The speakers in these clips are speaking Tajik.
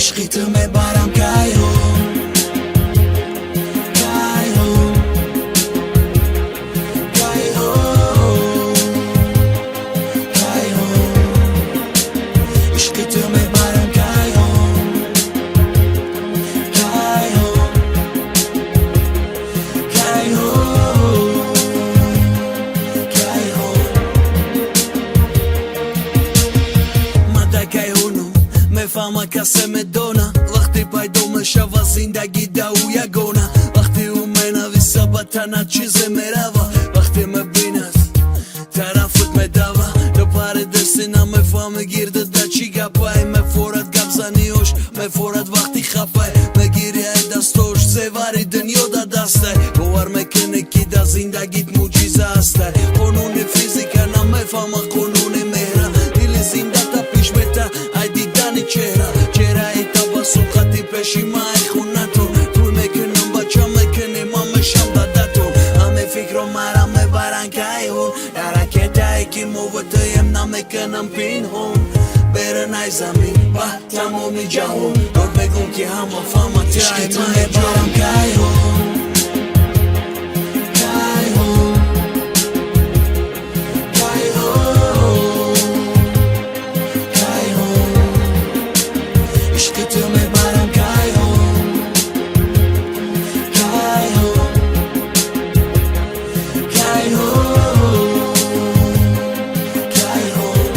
عشقیتو میبرم کیهون کیهون کیهون کیهون عشقیتو میبرم کیهون کیهون کیهون کیهون مده کیهونو میفهمه کسی میدونه وقتی پیدا میشه و زندگی دو یگونه وقتی اون مینویسه به تنه چیزی میروه وقتی میبیند طرفت میدوه دو پر دستی نمیفهمه گیرده ده چی گپه میفورد گپ زنیوش میفورد وقتی خپه میگیری ای دستوش زیوری دنیا ده دسته باور میکنه که ده زندگیت موجیزه هسته قانون فیزیک نمیفهمه قانون مهره دیل زنده تا پیش میته ای دیدن چهره ای تبسم خطی پیشی ما ای خونه تو میکنم بچه میکنی ما میشم داده تو همه فکر رو مرم میبرن کیهون درکت ای که موتیم نمیکنم پینهون برن ای زمین با تمامی جهون دور بگم که همه فهمتی ای ما میبرم کیهون کیهون کیهون کیهون عشقیتو میبرم کیهون کیهون کیهون کیهون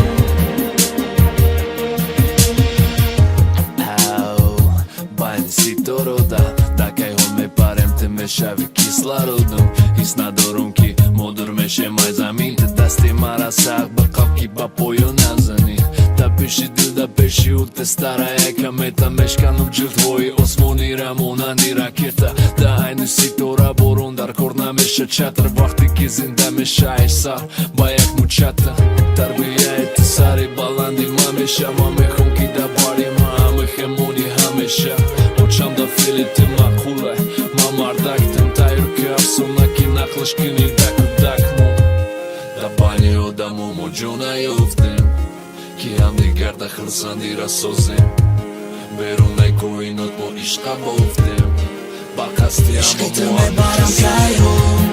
Ситорода, такай он ме парем те мешави кислородом Ҳис надорам ки модур мешем ай замин Те дасти мара сағ ба қавки ба поё назани Та пеши дил да пеши у те стара яка мета Мешканам ҷилдҳои осмонира монанди ракета Да айни ситора борон дар кор намеша чатр Вақте ки зинда мешаиш сар ба як мучата Тарбияи ти сари баланди ма меша Ма мехом ки да бари ма ҳамехемони ҳамеша Очам да филити мақуле ма мардактем Тайр ки афсона ки нақлаш кини даку дакну Да бани одамо мо ҷо наёфтем Ки ҳамдигар да хирсандира созем Берунаи коинот мо ишқа бофтем Ба қасди عشقیتو میبرم کیهون